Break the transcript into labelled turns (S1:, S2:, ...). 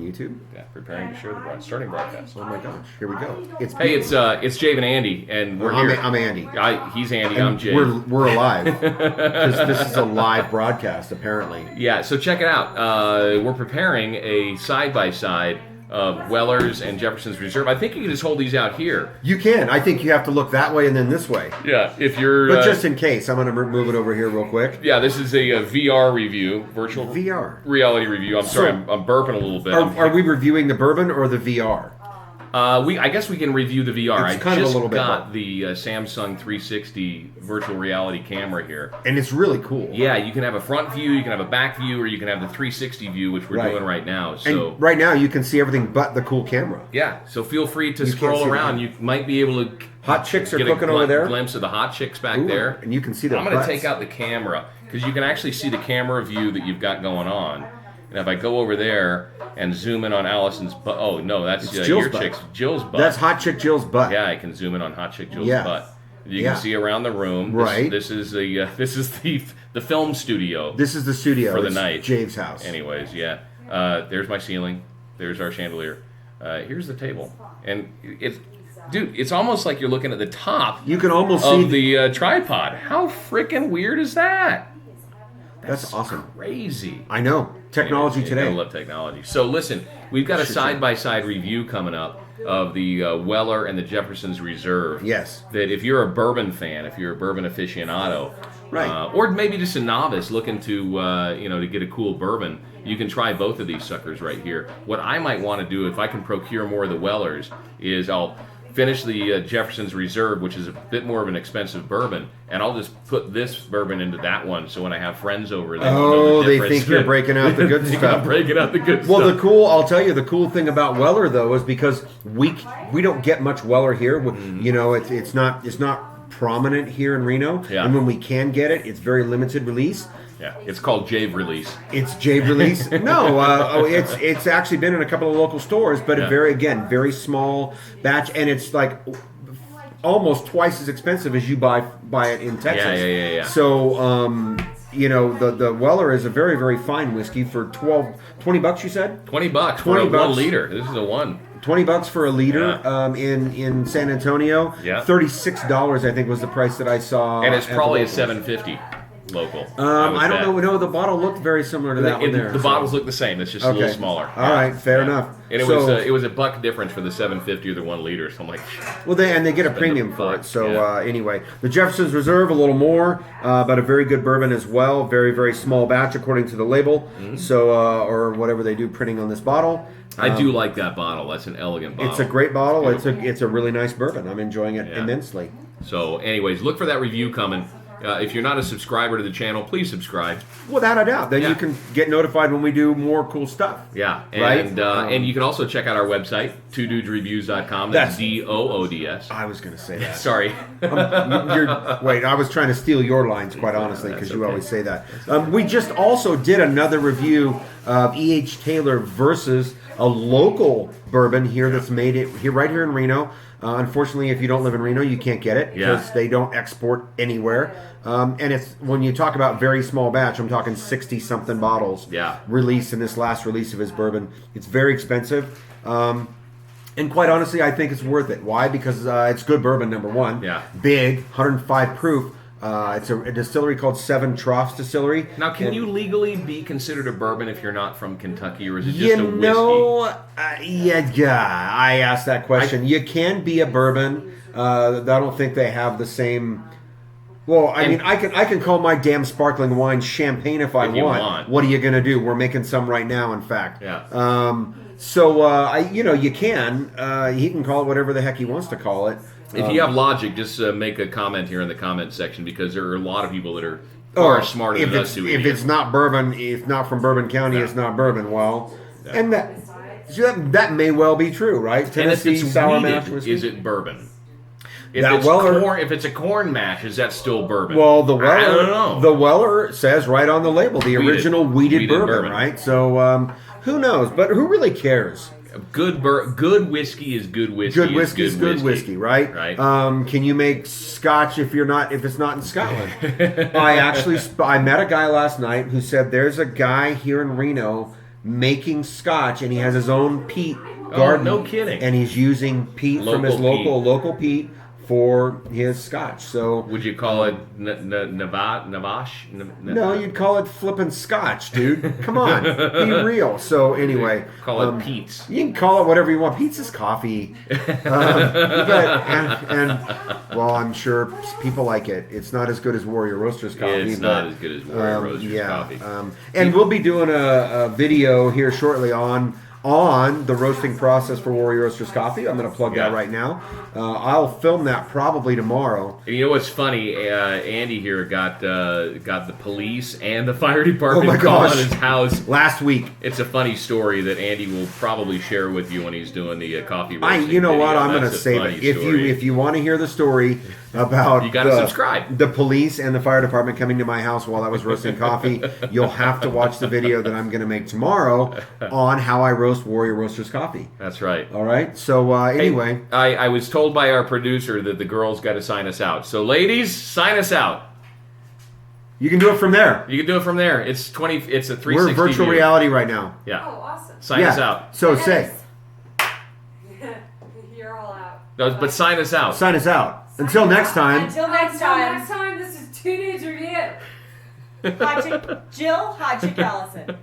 S1: YouTube?
S2: Yeah, preparing to share the starting broadcast.
S1: Oh my gosh, here we go.
S2: It's Jave and Andy, and we're here.
S1: I'm Andy.
S2: He's Andy,
S1: and
S2: I'm Jave.
S1: We're alive, because this is a live broadcast, apparently.
S2: Yeah, so check it out. We're preparing a side-by-side of Weller's and Jefferson's Reserve. I think you can just hold these out here.
S1: You can. I think you have to look that way and then this way.
S2: Yeah, if you're...
S1: But just in case, I'm going to move it over here real quick.
S2: Yeah, this is a VR review, virtual reality review. I'm sorry, I'm burping a little bit.
S1: Are we reviewing the bourbon or the VR?
S2: I guess we can review the VR.
S1: It's kind of a little bit
S2: got the Samsung 360 virtual reality camera here.
S1: And it's really cool.
S2: Yeah, you can have a front view, you can have a back view, or you can have the 360 view, which we're doing right now. So
S1: and right now you can see everything but the cool camera.
S2: Yeah, so feel free to scroll around. You might be able to
S1: hot chicks are
S2: get
S1: cooking over there.
S2: A glimpse of the hot chicks back there.
S1: And you can see their
S2: I'm going to take out the camera because you can actually see the camera view that you've got going on. And if I go over there and zoom in on Allison's butt, oh no, that's your chick's Jill's butt.
S1: That's hot chick Jill's butt.
S2: Yeah, I can zoom in on hot chick Jill's butt. You can see around the room.
S1: Right.
S2: This is the film studio.
S1: This is the studio
S2: for the night.
S1: Jave's house.
S2: Anyways, yeah. There's my ceiling. There's our chandelier. Here's the table, and it's almost like you're looking at the top.
S1: You can almost
S2: see
S1: the
S2: tripod. How freaking weird is that?
S1: That's awesome.
S2: Crazy.
S1: I know. Technology today.
S2: I love technology. So listen, we've got a side-by-side review coming up of the Weller and the Jefferson's Reserve.
S1: Yes.
S2: That if you're a bourbon fan, if you're a bourbon aficionado,
S1: right,
S2: or maybe just a novice looking to to get a cool bourbon, you can try both of these suckers right here. What I might want to do, if I can procure more of the Wellers, is I'll finish the Jefferson's Reserve, which is a bit more of an expensive bourbon, and I'll just put this bourbon into that one. So when I have friends over,
S1: they think you're breaking out the good stuff.
S2: I'm breaking out the good stuff.
S1: Well, I'll tell you, the cool thing about Weller though is because we don't get much Weller here. You know, it's not prominent here in Reno, and when we can get it, it's very limited release.
S2: Yeah, it's called Jave Release.
S1: It's Jave Release? No, it's actually been in a couple of local stores, but very small batch, and it's like almost twice as expensive as you buy it in Texas.
S2: Yeah.
S1: So, the Weller is a very, very fine whiskey for $20, you said?
S2: $20 for a 1 liter. This is a one.
S1: $20 for a liter in San Antonio.
S2: Yeah.
S1: $36, I think, was the price that I saw.
S2: And it's probably a $7.50 local.
S1: I don't know. No, the bottle looked very similar to that one there.
S2: The bottles look the same. It's just a little smaller.
S1: All right, fair enough.
S2: And it was a buck difference for the $7.50 or the 1 liter. So I'm like,
S1: well, they get a premium for it. So anyway, the Jefferson's Reserve a little more, but a very good bourbon as well. Very, very small batch according to the label. Mm-hmm. So or whatever they do printing on this bottle.
S2: I do like that bottle. That's an elegant bottle.
S1: It's a great bottle. It's a really nice bourbon. I'm enjoying it immensely.
S2: So anyways, look for that review coming. If you're not a subscriber to the channel, please subscribe.
S1: Without a doubt. Then you can get notified when we do more cool stuff.
S2: Yeah. And you can also check out our website, twodudesreviews.com. That's DOODS.
S1: I was going to say that.
S2: Sorry.
S1: Wait, I was trying to steal your lines, quite honestly, because you always say that. We just also did another review of E.H. Taylor versus a local bourbon here that's made right here in Reno. Unfortunately, if you don't live in Reno, you can't get it because they don't export anywhere. And it's when you talk about very small batch, I'm talking 60-something bottles released in this last release of his bourbon. It's very expensive. And quite honestly, I think it's worth it. Why? Because it's good bourbon, number one.
S2: Yeah.
S1: Big, 105 proof. It's a distillery called Seven Troughs Distillery.
S2: Now, can you legally be considered a bourbon if you're not from Kentucky, or is it just a whiskey?
S1: I asked that question. You can be a bourbon. I don't think they have the same. Well, I mean, I can call my damn sparkling wine champagne if I want. What are you going to do? We're making some right now, in fact.
S2: Yeah.
S1: You can. He can call it whatever the heck he wants to call it.
S2: If you have logic, just make a comment here in the comment section, because there are a lot of people that are far smarter than us.
S1: If it's not bourbon, if not from Bourbon County, it's not bourbon. Well, and that may well be true, right?
S2: Tennessee sour mash whiskey. Is it bourbon? If it's a corn mash, is that still bourbon?
S1: Well,
S2: I don't know.
S1: The Weller says right on the label, the original weeded bourbon, right? So who knows? But who really cares?
S2: Good whiskey is good whiskey.
S1: Good whiskey is good whiskey, right?
S2: Right.
S1: Can you make scotch if it's not in Scotland? I met a guy last night who said there's a guy here in Reno making Scotch, and he has his own peat garden.
S2: No kidding.
S1: And he's using peat from his local peat for his Scotch. So
S2: would you call it Navash?
S1: No, you'd call it flippin' Scotch, dude. Come on, be real. So anyway,
S2: call it Pete's.
S1: You can call it whatever you want. Pete's is coffee, well, I'm sure people like it. It's not as good as Warrior Roasters coffee.
S2: It's not as good as Warrior Roasters coffee.
S1: And we'll be doing a video here shortly on the roasting process for Warrior Roasters coffee. I'm going to plug that right now. I'll film that probably tomorrow.
S2: And you know what's funny? Andy here got the police and the fire department calling his house
S1: last week.
S2: It's a funny story that Andy will probably share with you when he's doing the coffee roasting.
S1: You know
S2: video.
S1: what? I'm going to save it. If you want to hear the story about
S2: you got to subscribe.
S1: The police and the fire department coming to my house while I was roasting coffee, you'll have to watch the video that I'm going to make tomorrow on how I roast Warrior Roasters coffee.
S2: That's right.
S1: All right. So anyway,
S2: hey, I was told by our producer that the girls got to sign us out. So ladies, sign us out.
S1: You can do it from there.
S2: You can do it from there. It's a 360.
S1: We're virtual reality right now.
S2: Yeah.
S3: Oh, awesome.
S2: Sign us out.
S1: So say.
S3: You're all out.
S2: No, but sign us out.
S1: Sign us out. Until next time.
S3: Until next time, this is Two Dudes Review.
S4: Jill Hodgick Allison.